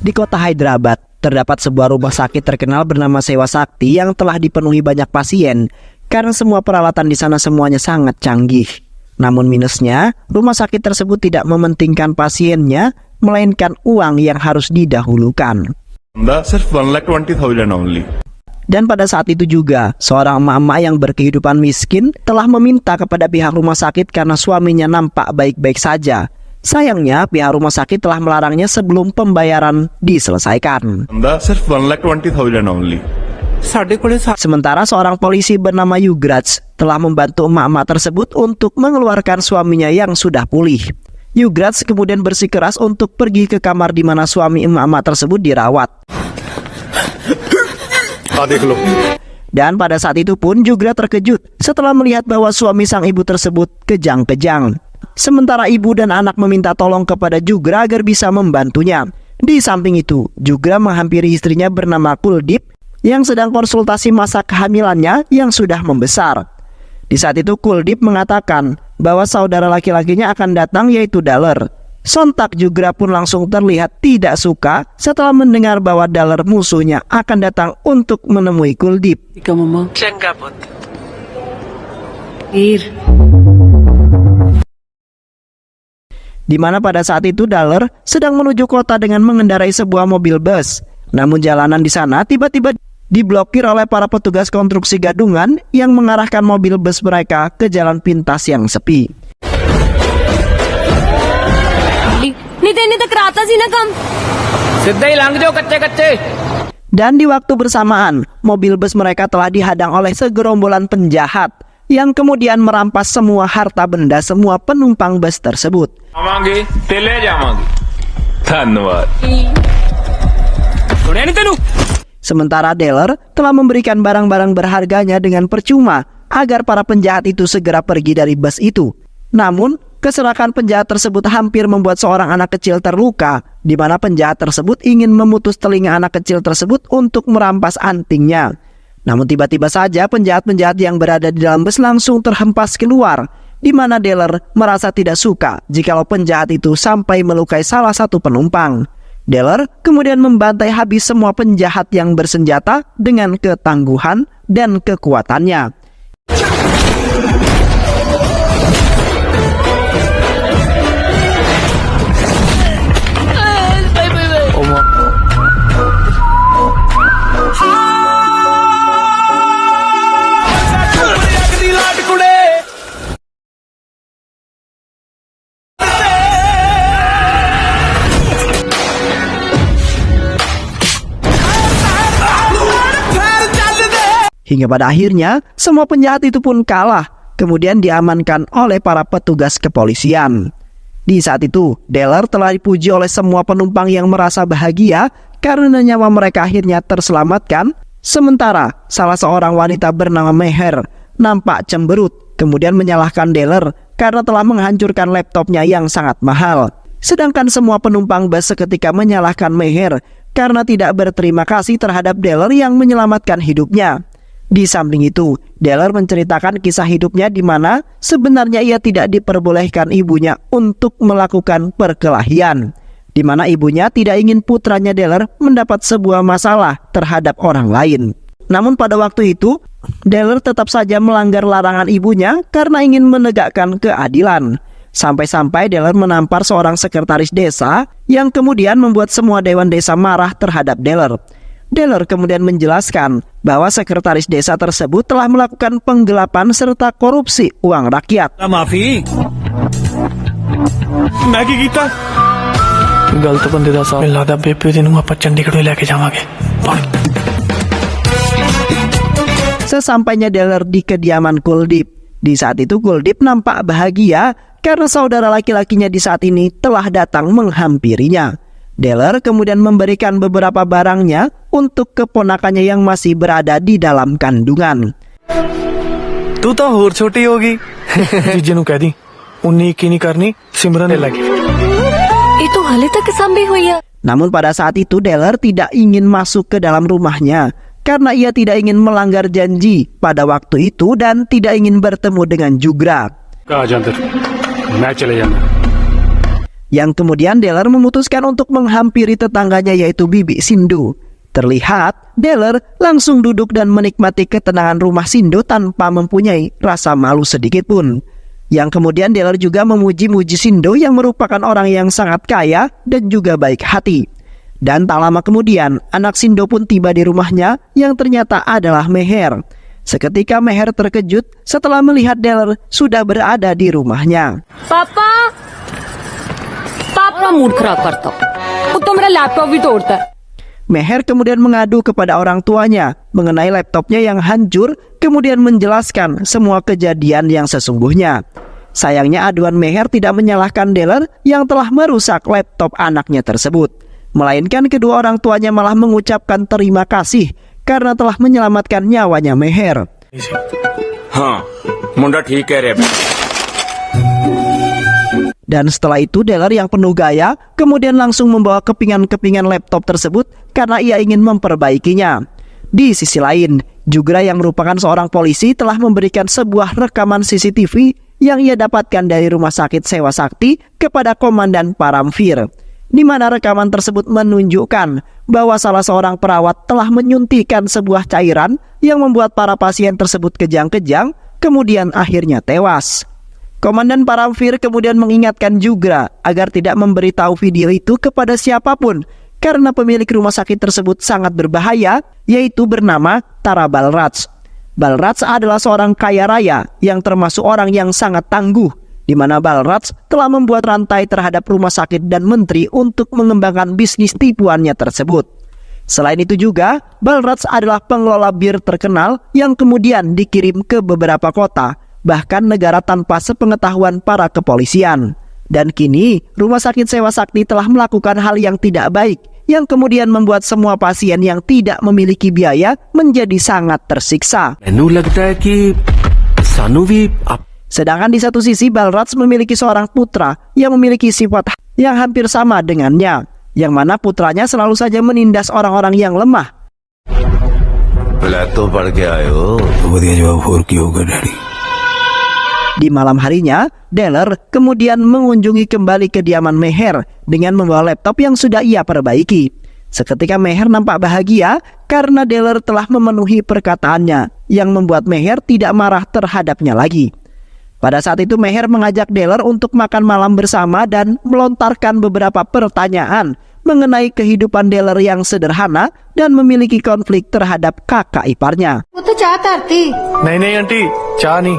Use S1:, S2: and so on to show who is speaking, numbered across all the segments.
S1: Di kota Hyderabad, terdapat sebuah rumah sakit terkenal bernama Sewa Sakti yang telah dipenuhi banyak pasien karena semua peralatan di sana semuanya sangat canggih. Namun minusnya, rumah sakit tersebut tidak mementingkan pasiennya, melainkan uang yang harus didahulukan.
S2: Just 1,20,000 only.
S1: Dan pada saat itu juga, seorang emak-emak yang berkehidupan miskin telah meminta kepada pihak rumah sakit karena suaminya nampak baik-baik saja. Sayangnya, pihak rumah sakit telah melarangnya sebelum pembayaran diselesaikan.
S2: Just 1,20,000 only.
S1: Sementara seorang polisi bernama Yugraj telah membantu emak-emak tersebut untuk mengeluarkan suaminya yang sudah pulih. Yugraj kemudian bersikeras untuk pergi ke kamar di mana suami emak-emak tersebut dirawat. Dan pada saat itu pun Yugraj terkejut setelah melihat bahwa suami sang ibu tersebut kejang-kejang. Sementara ibu dan anak meminta tolong kepada Yugraj agar bisa membantunya. Di samping itu, Yugraj menghampiri istrinya bernama Kuldip yang sedang konsultasi masa kehamilannya yang sudah membesar. Di saat itu Kuldip mengatakan bahwa saudara laki-lakinya akan datang, yaitu Daler. Sontak Yugraj pun langsung terlihat tidak suka setelah mendengar bahwa Daler musuhnya akan datang untuk menemui Kuldip. Di mana pada saat itu Daler sedang menuju kota dengan mengendarai sebuah mobil bus. Namun jalanan di sana tiba-tiba diblokir oleh para petugas konstruksi gadungan yang mengarahkan mobil bus mereka ke jalan pintas yang sepi. Dan di waktu bersamaan, mobil bus mereka telah dihadang oleh segerombolan penjahat yang kemudian merampas semua harta benda semua penumpang bus tersebut. Sementara Daler telah memberikan barang-barang berharganya dengan percuma agar para penjahat itu segera pergi dari bus itu. Namun, keserakan penjahat tersebut hampir membuat seorang anak kecil terluka, di mana penjahat tersebut ingin memutus telinga anak kecil tersebut untuk merampas antingnya. Namun tiba-tiba saja penjahat-penjahat yang berada di dalam bus langsung terhempas keluar, di mana Daler merasa tidak suka jikalau penjahat itu sampai melukai salah satu penumpang. Daler kemudian membantai habis semua penjahat yang bersenjata dengan ketangguhan dan kekuatannya. Hingga pada akhirnya, semua penjahat itu pun kalah, kemudian diamankan oleh para petugas kepolisian. Di saat itu, Daler telah dipuji oleh semua penumpang yang merasa bahagia karena nyawa mereka akhirnya terselamatkan. Sementara, salah seorang wanita bernama Meher nampak cemberut, kemudian menyalahkan Daler karena telah menghancurkan laptopnya yang sangat mahal. Sedangkan semua penumpang bus seketika menyalahkan Meher karena tidak berterima kasih terhadap Daler yang menyelamatkan hidupnya. Di samping itu, Daler menceritakan kisah hidupnya di mana sebenarnya ia tidak diperbolehkan ibunya untuk melakukan perkelahian, di mana ibunya tidak ingin putranya Daler mendapat sebuah masalah terhadap orang lain. Namun pada waktu itu, Daler tetap saja melanggar larangan ibunya karena ingin menegakkan keadilan. Sampai-sampai Daler menampar seorang sekretaris desa yang kemudian membuat semua dewan desa marah terhadap Daler. Daler kemudian menjelaskan bahwa sekretaris desa tersebut telah melakukan penggelapan serta korupsi uang rakyat.
S3: Maafi. Nagi kita. गलत बंदे दा साथ मिलदा बेबे दी नूं आपां चंडीगढ़ लेके जावांगे.
S1: Sesampainya Daler di kediaman Kuldip, di saat itu Kuldip nampak bahagia karena saudara laki-lakinya di saat ini telah datang menghampirinya. Daler kemudian memberikan beberapa barangnya untuk keponakannya yang masih berada di dalam kandungan.
S3: तू तो होर छोटी होगी. जीजे नूं कह दी 19 की नहीं करनी सिमरन ने लगी.
S4: itu हाले तक sampai हुई है.
S1: Namun pada saat itu Daler tidak ingin masuk ke dalam rumahnya karena ia tidak ingin melanggar janji pada waktu itu dan tidak ingin bertemu dengan Yugraj. yang kemudian Deller memutuskan untuk menghampiri tetangganya yaitu Bibi Sindu. Terlihat, Deller langsung duduk dan menikmati ketenangan rumah Sindu tanpa mempunyai rasa malu sedikit pun. Yang kemudian Deller juga memuji-muji Sindu yang merupakan orang yang sangat kaya dan juga baik hati. Dan tak lama kemudian, anak Sindu pun tiba di rumahnya yang ternyata adalah Meher. Seketika Meher terkejut setelah melihat Deller sudah berada di rumahnya.
S4: पापा पापा मूड खराब करता वो तो मेरा लैपटॉप भी तोड़ता है।
S1: Meher kemudian mengadu kepada orang tuanya mengenai laptopnya yang hancur, kemudian menjelaskan semua kejadian yang sesungguhnya. Sayangnya aduan Meher tidak menyalahkan Deller yang telah merusak laptop anaknya tersebut, melainkan kedua orang tuanya malah mengucapkan terima kasih karena telah menyelamatkan nyawanya Meher.
S5: हाँ मुंडा ठीक कह रहे हैं
S1: Dan setelah itu Deller yang penuh gaya kemudian langsung membawa kepingan-kepingan laptop tersebut karena ia ingin memperbaikinya. Di sisi lain, Jugra yang merupakan seorang polisi telah memberikan sebuah rekaman CCTV yang ia dapatkan dari rumah sakit Sewa Sakti kepada Komandan Paramvir, di mana rekaman tersebut menunjukkan bahwa salah seorang perawat telah menyuntikkan sebuah cairan yang membuat para pasien tersebut kejang-kejang, kemudian akhirnya tewas. Komandan Paramvir kemudian mengingatkan Jugra agar tidak memberitahu video itu kepada siapapun karena pemilik rumah sakit tersebut sangat berbahaya, yaitu bernama Tara Balraj. Balraj adalah seorang kaya raya yang termasuk orang yang sangat tangguh, di mana Balraj telah membuat rantai terhadap rumah sakit dan menteri untuk mengembangkan bisnis tipuannya tersebut. Selain itu juga, Balraj adalah pengelola bir terkenal yang kemudian dikirim ke beberapa kota, bahkan negara tanpa sepengetahuan para kepolisian. Dan kini, Rumah Sakit Sewa Sakti telah melakukan hal yang tidak baik, yang kemudian membuat semua pasien yang tidak memiliki biaya menjadi sangat tersiksa.
S5: मैनू लगता है कि सानू भी
S1: Sedangkan di satu sisi, Balraj memiliki seorang putra yang memiliki sifat yang hampir sama dengannya, yang mana putranya selalu saja menindas orang-orang yang lemah.
S5: Flat तो पढ़ के आए हो तो बढ़िया जवाब और की होगा daddy
S1: Di malam harinya, Deller kemudian mengunjungi kembali kediaman Meher dengan membawa laptop yang sudah ia perbaiki. Seketika Meher nampak bahagia karena Deller telah memenuhi perkataannya, yang membuat Meher tidak marah terhadapnya lagi. Pada saat itu Meher mengajak Deller untuk makan malam bersama dan melontarkan beberapa pertanyaan mengenai kehidupan Deller yang sederhana dan memiliki konflik terhadap kakak iparnya.
S6: वो तो चाहता थी
S3: नहीं नहीं आंटी चाह नहीं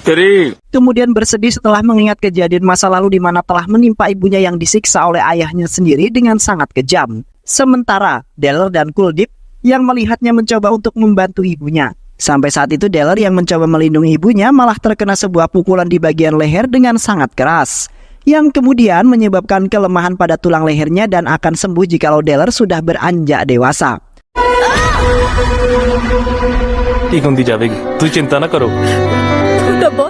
S5: तेरी
S1: Kemudian bersedih setelah mengingat kejadian masa lalu di mana telah menimpa ibunya yang disiksa oleh ayahnya sendiri dengan sangat kejam. Sementara Deller dan Kuldip yang melihatnya mencoba untuk membantu ibunya. Sampai saat itu Deller yang mencoba melindungi ibunya malah terkena sebuah pukulan di bagian leher dengan sangat keras, yang kemudian menyebabkan kelemahan pada tulang lehernya dan akan sembuh jikalau Deller sudah beranjak dewasa.
S3: ठीक होती जाएगी तू चिंता ना करो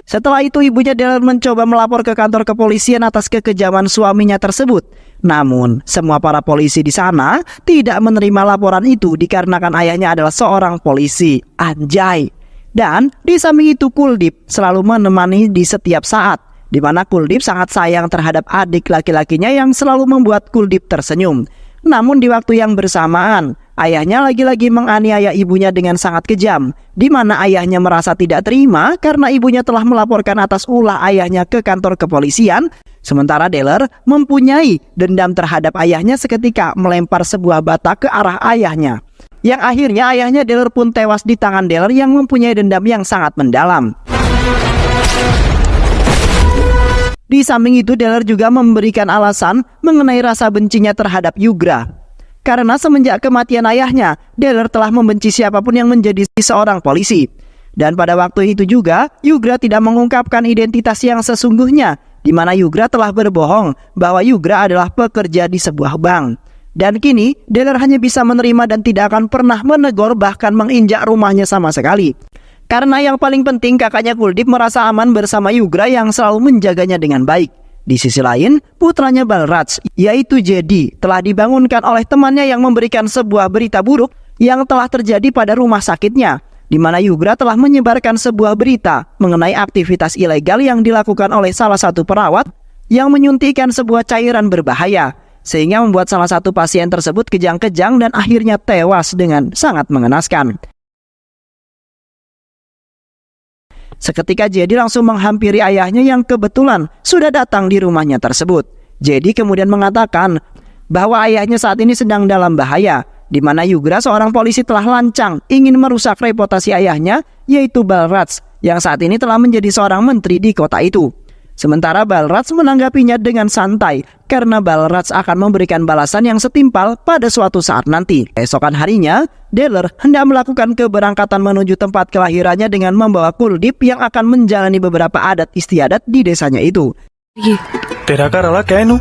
S1: Setelah itu ibunya Deller mencoba melapor ke kantor kepolisian atas kekejaman suaminya tersebut. Namun semua para polisi di sana tidak menerima laporan itu dikarenakan ayahnya adalah seorang polisi. Anjay. Dan di samping itu Kuldip selalu menemani di setiap saat, di mana Kuldip sangat sayang terhadap adik laki-lakinya yang selalu membuat Kuldip tersenyum. Namun di waktu yang bersamaan, ayahnya lagi-lagi menganiaya ibunya dengan sangat kejam, di mana ayahnya merasa tidak terima karena ibunya telah melaporkan atas ulah ayahnya ke kantor kepolisian, sementara Deller mempunyai dendam terhadap ayahnya seketika melempar sebuah bata ke arah ayahnya. Yang akhirnya ayahnya Deller pun tewas di tangan Deller yang mempunyai dendam yang sangat mendalam. Di samping itu Deller juga memberikan alasan mengenai rasa bencinya terhadap Jugra. Karena semenjak kematian ayahnya, Deller telah membenci siapapun yang menjadi seorang polisi. Dan pada waktu itu juga, Jugra tidak mengungkapkan identitas yang sesungguhnya, di mana Jugra telah berbohong bahwa Jugra adalah pekerja di sebuah bank. Dan kini, Deller hanya bisa menerima dan tidak akan pernah menegur bahkan menginjak rumahnya sama sekali. Karena yang paling penting kakaknya Kuldip merasa aman bersama Jugra yang selalu menjaganya dengan baik. Di sisi lain, putranya Balraj, yaitu Jedi, telah dibangunkan oleh temannya yang memberikan sebuah berita buruk yang telah terjadi pada rumah sakitnya, di mana Yugra telah menyebarkan sebuah berita mengenai aktivitas ilegal yang dilakukan oleh salah satu perawat yang menyuntikkan sebuah cairan berbahaya, sehingga membuat salah satu pasien tersebut kejang-kejang dan akhirnya tewas dengan sangat mengenaskan. Seketika Jedi langsung menghampiri ayahnya yang kebetulan sudah datang di rumahnya tersebut. Jedi kemudian mengatakan bahwa ayahnya saat ini sedang dalam bahaya, di mana Yugra, seorang polisi, telah lancang ingin merusak reputasi ayahnya, yaitu Balraj, yang saat ini telah menjadi seorang menteri di kota itu. Sementara Balraj menanggapinya dengan santai karena Balraj akan memberikan balasan yang setimpal pada suatu saat nanti. Esokan harinya, Deller hendak melakukan keberangkatan menuju tempat kelahirannya dengan membawa Kuldip yang akan menjalani beberapa adat istiadat di desanya itu.
S3: तेरा घर वाला क्या है नू?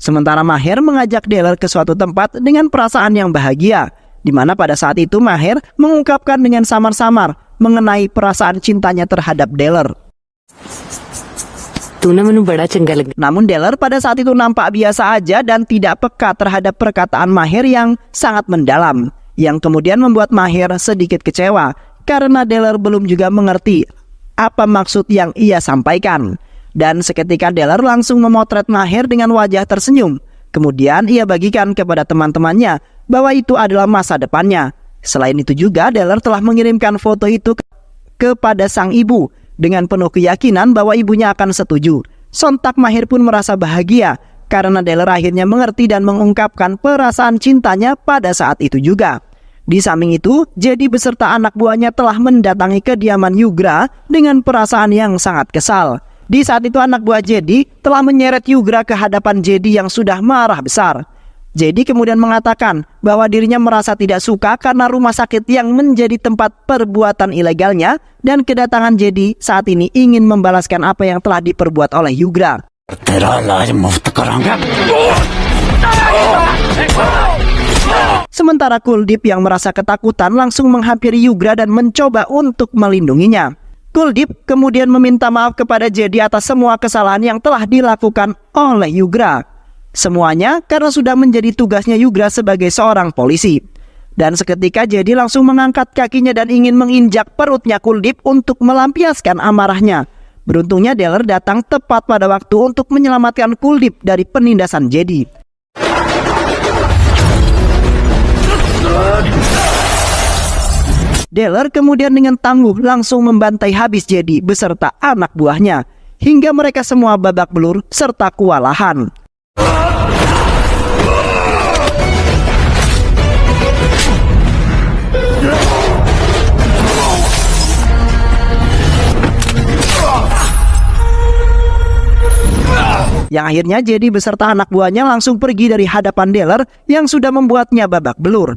S1: Sementara Maher mengajak Deller ke suatu tempat dengan perasaan yang bahagia, di mana pada saat itu Maher mengungkapkan dengan samar-samar mengenai perasaan cintanya terhadap Deller. Namun Deller pada saat itu nampak biasa aja dan tidak peka terhadap perkataan Maher yang sangat mendalam, yang kemudian membuat Maher sedikit kecewa karena Deller belum juga mengerti apa maksud yang ia sampaikan. Dan seketika Deller langsung memotret Maher dengan wajah tersenyum. Kemudian ia bagikan kepada teman-temannya bahwa itu adalah masa depannya. Selain itu juga Deller telah mengirimkan foto itu kepada sang ibu dengan penuh keyakinan bahwa ibunya akan setuju. Sontak Maher pun merasa bahagia karena Deller akhirnya mengerti dan mengungkapkan perasaan cintanya pada saat itu juga. Di samping itu, Jedi beserta anak buahnya telah mendatangi kediaman Yugra dengan perasaan yang sangat kesal. Di saat itu anak buah Jedi telah menyeret Yugra ke hadapan Jedi yang sudah marah besar. Jedi kemudian mengatakan bahwa dirinya merasa tidak suka karena rumah sakit yang menjadi tempat perbuatan ilegalnya, dan kedatangan Jedi saat ini ingin membalaskan apa yang telah diperbuat oleh Yugra. Sementara Kuldip yang merasa ketakutan langsung menghampiri Yugra dan mencoba untuk melindunginya. Kuldip kemudian meminta maaf kepada Jedi atas semua kesalahan yang telah dilakukan oleh Yugra. Semuanya karena sudah menjadi tugasnya Yugra sebagai seorang polisi. Dan seketika Jedi langsung mengangkat kakinya dan ingin menginjak perutnya Kuldip untuk melampiaskan amarahnya. Beruntungnya Deller datang tepat pada waktu untuk menyelamatkan Kuldip dari penindasan Jedi. Deller kemudian dengan tangguh langsung membantai habis Jedi beserta anak buahnya, hingga mereka semua babak belur serta kewalahan. Yang akhirnya Jedi beserta anak buahnya langsung pergi dari hadapan Deller yang sudah membuatnya babak belur.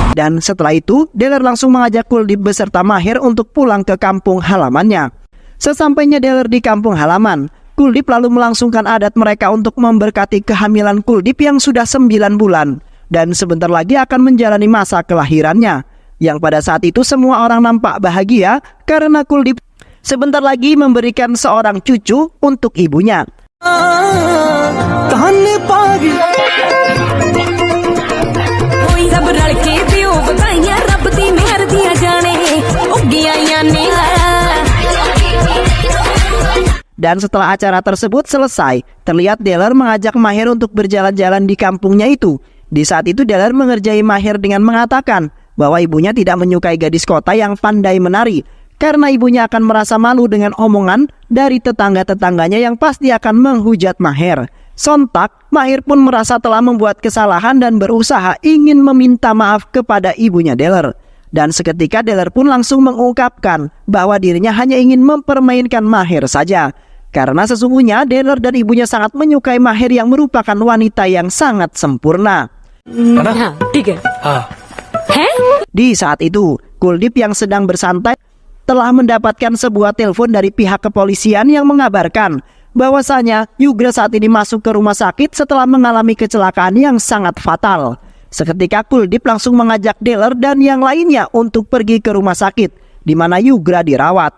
S1: Dan setelah itu, Deller langsung mengajak Kuldip beserta Maher untuk pulang ke kampung halamannya. Sesampainya Deller di kampung halaman, Kuldip lalu melangsungkan adat mereka untuk memberkati kehamilan Kuldip yang sudah 9 bulan. Dan sebentar lagi akan menjalani masa kelahirannya. Yang pada saat itu semua orang nampak bahagia karena Kuldip sebentar lagi memberikan seorang cucu untuk ibunya. Dan setelah acara tersebut selesai, terlihat Deller mengajak Maher untuk berjalan-jalan di kampungnya itu. Di saat itu Deller mengerjai Maher dengan mengatakan bahwa ibunya tidak menyukai gadis kota yang pandai menari, karena ibunya akan merasa malu dengan omongan dari tetangga-tetangganya yang pasti akan menghujat Maher. Sontak, Maher pun merasa telah membuat kesalahan dan berusaha ingin meminta maaf kepada ibunya Deller. Dan seketika Deller pun langsung mengungkapkan bahwa dirinya hanya ingin mempermainkan Maher saja. Karena sesungguhnya Deller dan ibunya sangat menyukai Maher yang merupakan wanita yang sangat sempurna. Di saat itu, Kuldip yang sedang bersantai telah mendapatkan sebuah telepon dari pihak kepolisian yang mengabarkan bahwasanya Yugra saat ini masuk ke rumah sakit setelah mengalami kecelakaan yang sangat fatal. Seketika Kuldip langsung mengajak Deller dan yang lainnya untuk pergi ke rumah sakit di mana Yugra dirawat.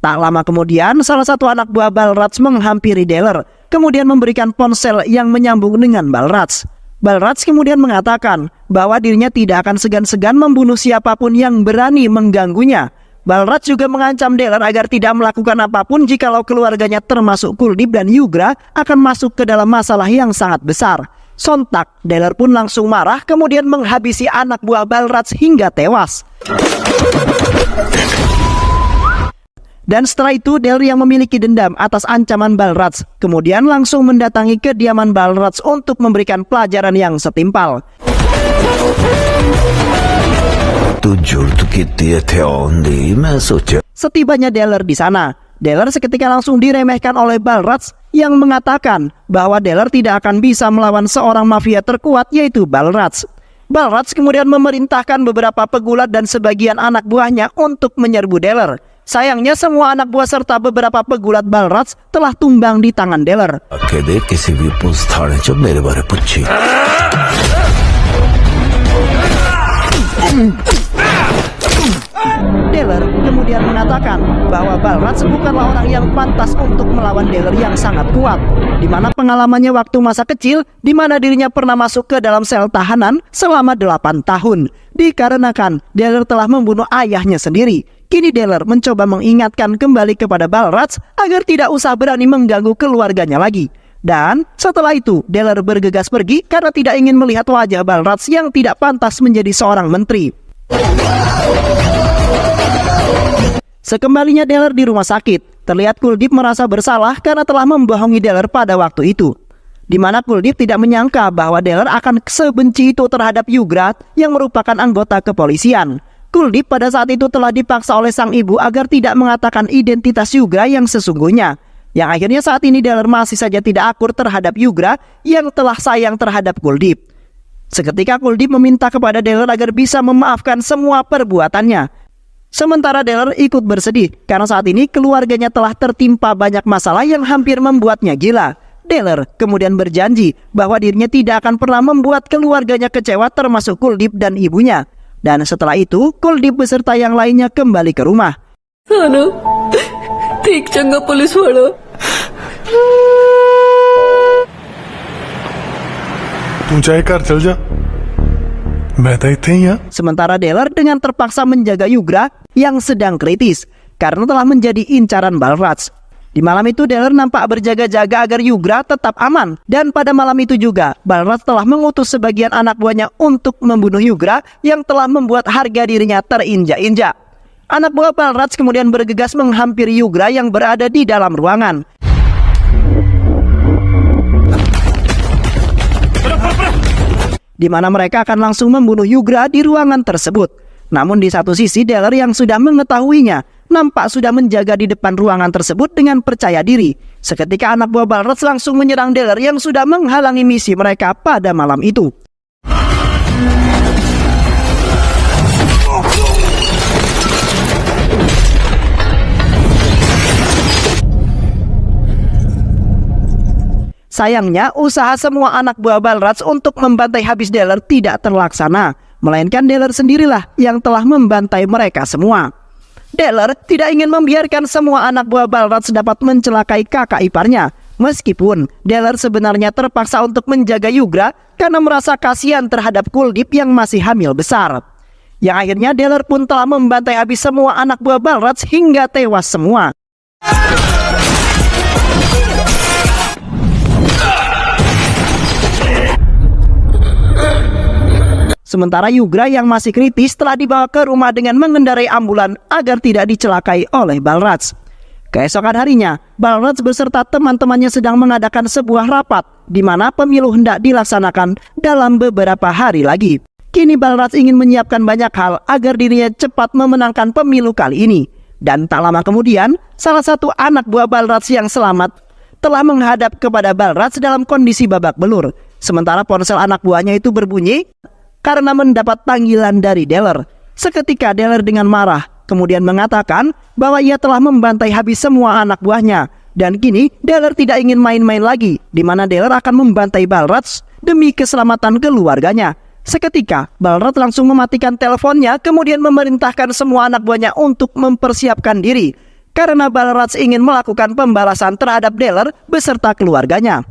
S1: Tak lama kemudian, salah satu anak buah Balraj menghampiri Deller, kemudian memberikan ponsel yang menyambung dengan Balraj. Balraj kemudian mengatakan bahwa dirinya tidak akan segan-segan membunuh siapapun yang berani mengganggunya. Balraj juga mengancam Deller agar tidak melakukan apapun jikalau keluarganya termasuk Kuldeep dan Yugra akan masuk ke dalam masalah yang sangat besar. Sontak, Deller pun langsung marah kemudian menghabisi anak buah Balraj hingga tewas. Dan setelah itu Deller yang memiliki dendam atas ancaman Balraj kemudian langsung mendatangi kediaman Balraj untuk memberikan pelajaran yang setimpal. Setibanya Deller di sana, Deller seketika langsung diremehkan oleh Balraj yang mengatakan bahwa Deller tidak akan bisa melawan seorang mafia terkuat yaitu Balraj. Balraj kemudian memerintahkan beberapa pegulat dan sebagian anak buahnya untuk menyerbu Deller. Sayangnya semua anak buah serta beberapa pegulat Balraj telah tumbang di tangan Deller. Deller kemudian mengatakan bahwa Balraj bukanlah orang yang pantas untuk melawan Deller yang sangat kuat, di mana pengalamannya waktu masa kecil, di mana dirinya pernah masuk ke dalam sel tahanan selama 8 tahun, dikarenakan Deller telah membunuh ayahnya sendiri. Kini Deller mencoba mengingatkan kembali kepada Balraj agar tidak usah berani mengganggu keluarganya lagi. Dan setelah itu Deller bergegas pergi karena tidak ingin melihat wajah Balraj yang tidak pantas menjadi seorang menteri. Sekembalinya Deller di rumah sakit, terlihat Kuldeep merasa bersalah karena telah membohongi Deller pada waktu itu, di mana Kuldeep tidak menyangka bahwa Deller akan sebenci itu terhadap Yugra yang merupakan anggota kepolisian. Kuldeep pada saat itu telah dipaksa oleh sang ibu agar tidak mengatakan identitas Yugra yang sesungguhnya, yang akhirnya saat ini Deller masih saja tidak akur terhadap Yugra yang telah sayang terhadap Kuldeep. Seketika Kuldeep meminta kepada Deller agar bisa memaafkan semua perbuatannya. Sementara Deller ikut bersedih karena saat ini keluarganya telah tertimpa banyak masalah yang hampir membuatnya gila. Deller kemudian berjanji bahwa dirinya tidak akan pernah membuat keluarganya kecewa termasuk Kuldeep dan ibunya. Dan setelah itu Kuldeep beserta yang lainnya kembali ke rumah.
S6: ठीक चंगा पुलिस वाला
S3: तू चाहे घर चल जा, मैं तो इत्थे ही हां.
S1: Sementara Deller dengan terpaksa menjaga Yugra yang sedang kritis karena telah menjadi incaran Balraj. Di malam itu Deller nampak berjaga-jaga agar Yugra tetap aman. Dan pada malam itu juga Balraj telah mengutus sebagian anak buahnya untuk membunuh Yugra yang telah membuat harga dirinya terinjak-injak. Anak buah Balraj kemudian bergegas menghampiri Yugra yang berada di dalam ruangan. Di mana mereka akan langsung membunuh Yugra di ruangan tersebut. Namun di satu sisi Deller yang sudah mengetahuinya nampak sudah menjaga di depan ruangan tersebut dengan percaya diri. Seketika anak buah Balraj langsung menyerang Deller yang sudah menghalangi misi mereka pada malam itu. Sayangnya, usaha semua anak buah Balraj untuk membantai habis Deller tidak terlaksana, melainkan Deller sendirilah yang telah membantai mereka semua. Deller tidak ingin membiarkan semua anak buah Balraj dapat mencelakai kakak iparnya, meskipun Deller sebenarnya terpaksa untuk menjaga Yugra karena merasa kasihan terhadap Kuldeep yang masih hamil besar. Yang akhirnya Deller pun telah membantai habis semua anak buah Balraj hingga tewas semua. Sementara Yugra yang masih kritis telah dibawa ke rumah dengan mengendarai ambulan agar tidak dicelakai oleh Balraj. Keesokan harinya, Balraj beserta teman-temannya sedang mengadakan sebuah rapat di mana pemilu hendak dilaksanakan dalam beberapa hari lagi. Kini Balraj ingin menyiapkan banyak hal agar dirinya cepat memenangkan pemilu kali ini. Dan tak lama kemudian, salah satu anak buah Balraj yang selamat telah menghadap kepada Balraj dalam kondisi babak belur. Sementara ponsel anak buahnya itu berbunyi karena mendapat panggilan dari Deller. Seketika Deller dengan marah kemudian mengatakan bahwa ia telah membantai habis semua anak buahnya. Dan kini Deller tidak ingin main-main lagi, di mana Deller akan membantai Balraj demi keselamatan keluarganya. Seketika Balraj langsung mematikan teleponnya kemudian memerintahkan semua anak buahnya untuk mempersiapkan diri. karena Balraj ingin melakukan pembalasan terhadap Deller beserta keluarganya.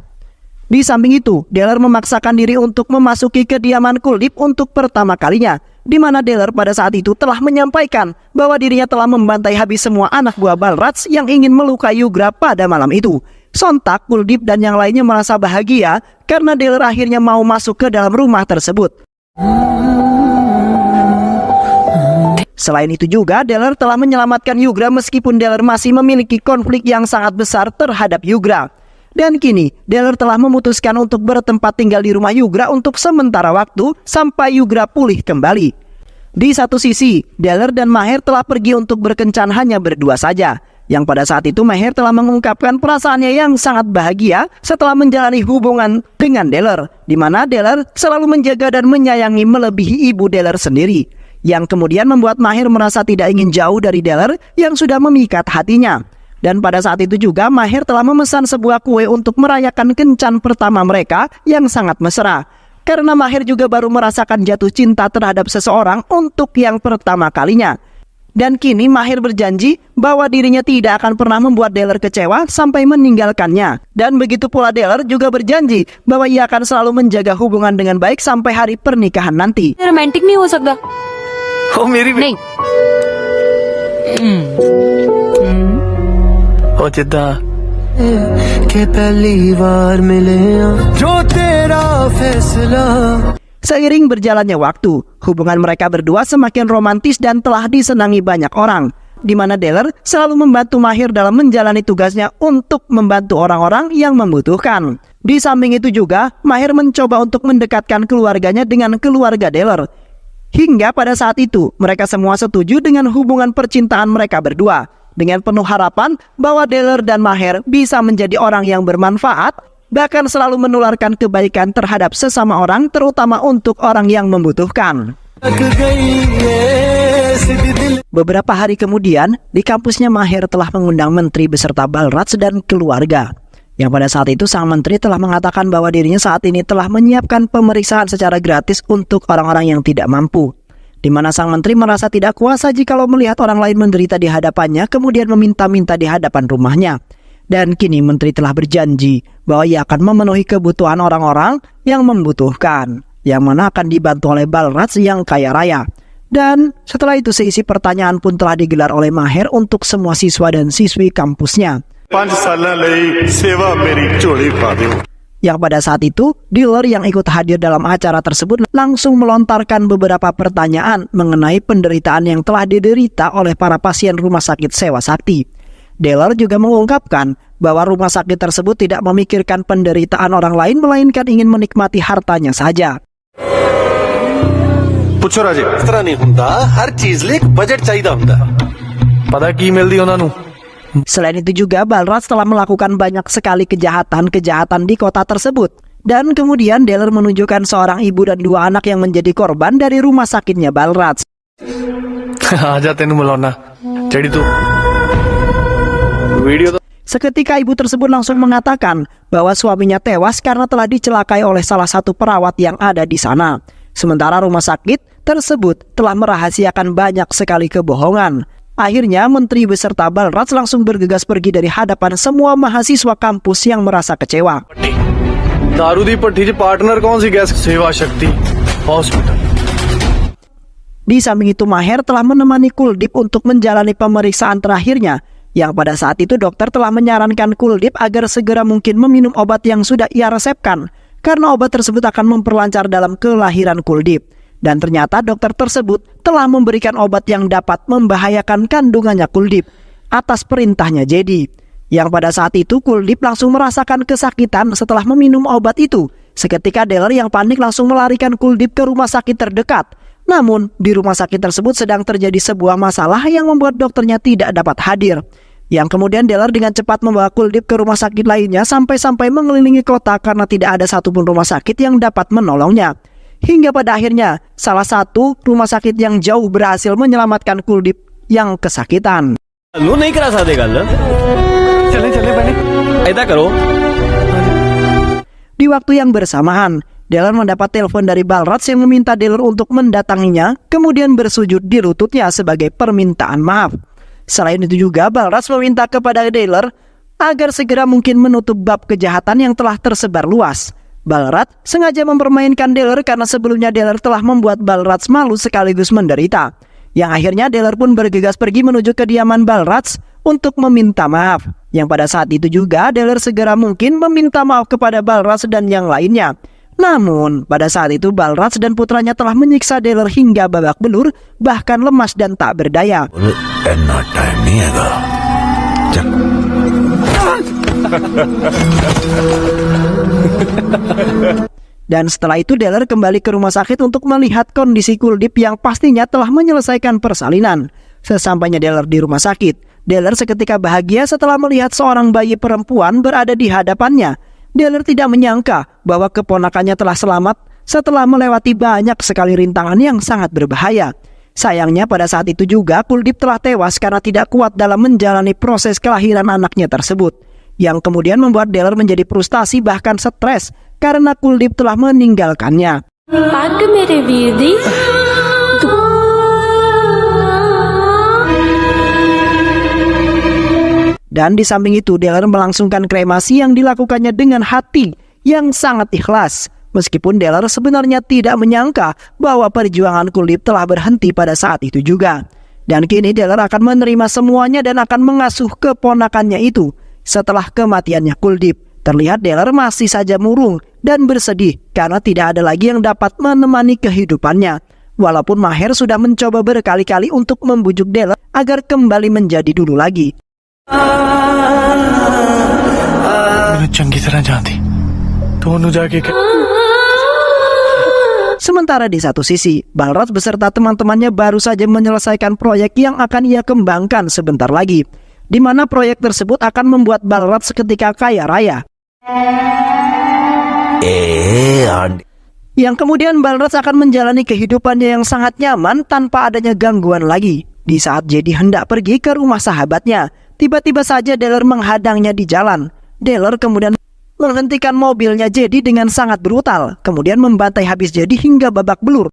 S1: Di samping itu, Deller memaksakan diri untuk memasuki kediaman Kuldip untuk pertama kalinya, di mana Deller pada saat itu telah menyampaikan bahwa dirinya telah membantai habis semua anak buah Balraj yang ingin melukai Yugra pada malam itu. Sontak Kuldip dan yang lainnya merasa bahagia karena Deller akhirnya mau masuk ke dalam rumah tersebut. Selain itu juga, Deller telah menyelamatkan Yugra meskipun Deller masih memiliki konflik yang sangat besar terhadap Yugra. Dan kini, Deller telah memutuskan untuk bertempat tinggal di rumah Yugra untuk sementara waktu sampai Yugra pulih kembali. Di satu sisi, Deller dan Maher telah pergi untuk berkencan hanya berdua saja. Yang pada saat itu Maher telah mengungkapkan perasaannya yang sangat bahagia setelah menjalani hubungan dengan Deller, di mana Deller selalu menjaga dan menyayangi melebihi ibu Deller sendiri, yang kemudian membuat Maher merasa tidak ingin jauh dari Deller yang sudah memikat hatinya. Dan pada saat itu juga Maher telah memesan sebuah kue untuk merayakan kencan pertama mereka yang sangat mesra. Karena Maher juga baru merasakan jatuh cinta terhadap seseorang untuk yang pertama kalinya. Dan kini Maher berjanji bahwa dirinya tidak akan pernah membuat Deller kecewa sampai meninggalkannya. Dan begitu pula Deller juga berjanji bahwa ia akan selalu menjaga hubungan dengan baik sampai hari pernikahan nanti.
S4: Romantic नहीं हो सकता
S3: ओ मेरी
S4: नहीं
S3: ओ जिद्दा
S6: के पहली बार मिले जो तेरा फैसला.
S1: Seiring berjalannya waktu, hubungan mereka berdua semakin romantis dan telah disenangi banyak orang, di mana Deller selalu membantu Maher dalam menjalani tugasnya untuk membantu orang-orang yang membutuhkan. Di samping itu juga, Maher mencoba untuk mendekatkan keluarganya dengan keluarga Deller. Hingga pada saat itu, mereka semua setuju dengan hubungan percintaan mereka berdua, dengan penuh harapan bahwa Deller dan Maher bisa menjadi orang yang bermanfaat, bahkan selalu menularkan kebaikan terhadap sesama orang, terutama untuk orang yang membutuhkan. Beberapa hari kemudian, di kampusnya Maher telah mengundang menteri beserta Balraj dan keluarga. Yang pada saat itu sang menteri telah mengatakan bahwa dirinya saat ini telah menyiapkan pemeriksaan secara gratis untuk orang-orang yang tidak mampu. Di mana sang menteri merasa tidak kuasa jikalau melihat orang lain menderita di hadapannya, kemudian meminta-minta di hadapan rumahnya. Dan kini menteri telah berjanji bahwa ia akan memenuhi kebutuhan orang-orang yang membutuhkan, yang mana akan dibantu oleh Balraj yang kaya raya. Dan setelah itu seisi pertanyaan pun telah digelar oleh Maher untuk semua siswa dan siswi kampusnya.
S2: 5 ਸਾਲਾਂ ਲਈ ਸੇਵਾ ਮੇਰੀ ਝੋਲੀ ਪਾ ਦਿਓ.
S1: Yang pada saat itu, Deller yang ikut hadir dalam acara tersebut langsung melontarkan beberapa pertanyaan mengenai penderitaan yang telah diderita oleh para pasien rumah sakit Sewa Sakti. Deller juga mengungkapkan bahwa rumah sakit tersebut tidak memikirkan penderitaan orang lain, melainkan ingin menikmati hartanya saja.
S6: ਪੁੱਛੋ ਰਾਜੇ ਇਸ ਤਰ੍ਹਾਂ ਨਹੀਂ ਹੁੰਦਾ ਹਰ ਚੀਜ਼ ਲਈ ਇੱਕ ਬਜਟ ਚਾਹੀਦਾ ਹੁੰਦਾ.
S3: पता की मिलदी ਉਹਨਾਂ ਨੂੰ.
S1: Selain itu juga Balraj telah melakukan banyak sekali kejahatan di kota tersebut. Dan kemudian Deller menunjukkan seorang ibu dan 2 anak yang menjadi korban dari rumah sakitnya Balraj.
S3: आजा तेनू मिलाना जेड़ी तू video.
S1: Seketika ibu tersebut langsung mengatakan bahwa suaminya tewas karena telah dicelakai oleh salah satu perawat yang ada di sana. Sementara rumah sakit tersebut telah merahasiakan banyak sekali kebohongan. Akhirnya menteri beserta Balraj langsung bergegas pergi dari hadapan semua mahasiswa kampus yang merasa kecewa.
S3: दारू दी भट्टी च पार्टनर कौन सी गैस सेवा शक्ति hospital.
S1: Di samping itu Maher telah menemani Kuldip untuk menjalani pemeriksaan terakhirnya, yang pada saat itu dokter telah menyarankan Kuldip agar segera mungkin meminum obat yang sudah ia resepkan, karena obat tersebut akan memperlancar dalam kelahiran Kuldip. Dan ternyata dokter tersebut telah memberikan obat yang dapat membahayakan kandungannya Kuldip atas perintahnya Jedi. Yang pada saat itu Kuldip langsung merasakan kesakitan setelah meminum obat itu. Seketika Deller yang panik langsung melarikan Kuldip ke rumah sakit terdekat. Namun di rumah sakit tersebut sedang terjadi sebuah masalah yang membuat dokternya tidak dapat hadir. Yang kemudian Deller dengan cepat membawa Kuldip ke rumah sakit lainnya sampai-sampai mengelilingi kota karena tidak ada satupun rumah sakit yang dapat menolongnya. Hingga pada akhirnya, salah satu rumah sakit yang jauh berhasil menyelamatkan Kuldip yang kesakitan.
S6: ਨੂੰ ਨਹੀਂ ਕਰਾ ਸਕਦੇ ਗੱਲ
S3: चले बने.
S6: ਐਦਾਂ ਕਰੋ.
S1: Di waktu yang bersamaan, Deller mendapat telepon dari Balraj yang meminta Deller untuk mendatanginya, kemudian bersujud di lututnya sebagai permintaan maaf. Selain itu juga Balraj meminta kepada Deller agar segera mungkin menutup bab kejahatan yang telah tersebar luas. Balraj sengaja mempermainkan Deller karena sebelumnya Deller telah membuat Balraj malu sekaligus menderita. Yang akhirnya Deller pun bergegas pergi menuju kediaman Balraj untuk meminta maaf. Yang pada saat itu juga Deller segera mungkin meminta maaf kepada Balraj dan yang lainnya. Namun pada saat itu Balraj dan putranya telah menyiksa Deller hingga babak belur, bahkan lemas dan tak berdaya.
S5: इतना टाइम नहीं हैगा चल
S1: Dan setelah itu Deller kembali ke rumah sakit untuk melihat kondisi Kuldip yang pastinya telah menyelesaikan persalinan. Sesampainya Deller di rumah sakit, Deller seketika bahagia setelah melihat seorang bayi perempuan berada di hadapannya. Deller tidak menyangka bahwa keponakannya telah selamat setelah melewati banyak sekali rintangan yang sangat berbahaya. Sayangnya pada saat itu juga Kuldip telah tewas karena tidak kuat dalam menjalani proses kelahiran anaknya tersebut, yang kemudian membuat Deller menjadi frustasi bahkan stres karena Kuldip telah meninggalkannya.
S7: पग मेरे वीर दी
S1: Dan di samping itu Deller melangsungkan kremasi yang dilakukannya dengan hati yang sangat ikhlas. Meskipun Deller sebenarnya tidak menyangka bahwa perjuangan Kuldip telah berhenti pada saat itu juga. Dan kini Deller akan menerima semuanya dan akan mengasuh keponakannya itu. Setelah kematiannya Kuldip, terlihat Deller masih saja murung dan bersedih karena tidak ada lagi yang dapat menemani kehidupannya. Walaupun Maher sudah mencoba berkali-kali untuk membujuk Deller agar kembali menjadi dulu lagi.
S3: मैंने चंगी तरह जानती तो उन्होंने जाके
S1: Sementara di satu sisi, Balraj beserta teman-temannya baru saja menyelesaikan proyek yang akan ia kembangkan sebentar lagi, di mana proyek tersebut akan membuat Balraj seketika kaya raya. Yang kemudian Balraj akan menjalani kehidupannya yang sangat nyaman tanpa adanya gangguan lagi. Di saat Jedi hendak pergi ke rumah sahabatnya, tiba-tiba saja Deller menghadangnya di jalan. Deller kemudian menghentikan mobilnya Jedi dengan sangat brutal, kemudian membantai habis Jedi hingga babak belur.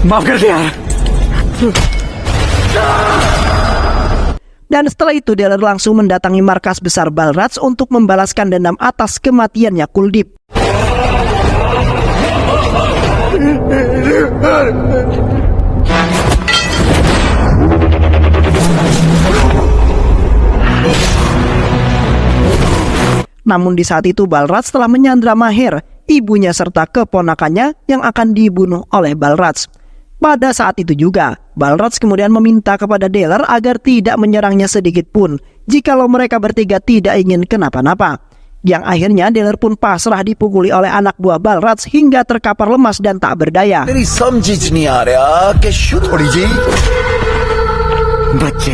S3: माफ कर दे यार
S1: Dan setelah itu Deller langsung mendatangi markas besar Balraj untuk membalaskan dendam atas kematiannya Kuldip. Namun di saat itu Balraj telah menyandra Maher, ibunya serta keponakannya yang akan dibunuh oleh Balraj. Pada saat itu juga, Balraj kemudian meminta kepada Deller agar tidak menyerangnya sedikit pun jikalau mereka bertiga tidak ingin kenapa-napa. Yang akhirnya Deller pun pasrah dipukuli oleh anak buah Balraj hingga terkapar lemas dan tak berdaya.
S5: तेरी समझ नहीं आ रहा कि शू थोड़ी जी बच्चे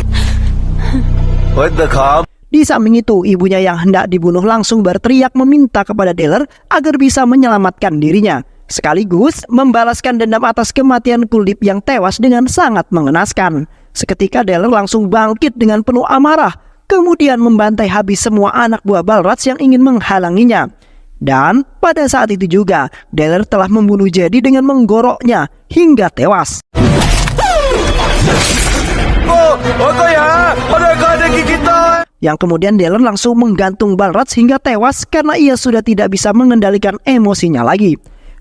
S5: ओए दिखा.
S1: Di samping itu, ibunya yang hendak dibunuh langsung berteriak meminta kepada Deller agar bisa menyelamatkan dirinya, sekaligus membalaskan dendam atas kematian Kuldip yang tewas dengan sangat mengenaskan. Seketika Deller langsung bangkit dengan penuh amarah, kemudian membantai habis semua anak buah Balraj yang ingin menghalanginya. Dan pada saat itu juga, Deller telah membunuh Jedi dengan menggoroknya hingga tewas. Yang kemudian Deller langsung menggantung Balraj hingga tewas karena ia sudah tidak bisa mengendalikan emosinya lagi.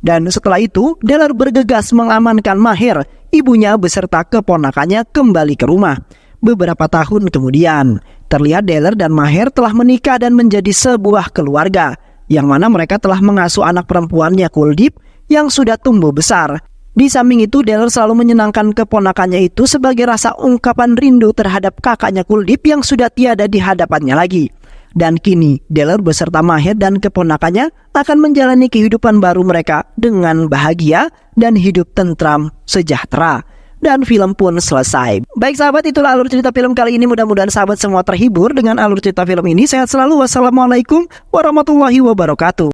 S1: Dan setelah itu, Deller bergegas mengamankan Maher, ibunya beserta keponakannya kembali ke rumah. Beberapa tahun kemudian, terlihat Deller dan Maher telah menikah dan menjadi sebuah keluarga, yang mana mereka telah mengasuh anak perempuannya Kuldip yang sudah tumbuh besar. Di samping itu, Deller selalu menyenangkan keponakannya itu sebagai rasa ungkapan rindu terhadap kakaknya Kuldip yang sudah tiada di hadapannya lagi. Dan kini, Deller beserta Maher dan keponakannya akan menjalani kehidupan baru mereka dengan bahagia dan hidup tentram, sejahtera. Dan film pun selesai. Baik sahabat, itulah alur cerita film kali ini. Mudah-mudahan sahabat semua terhibur dengan alur cerita film ini. Sehat selalu. Wassalamualaikum warahmatullahi wabarakatuh.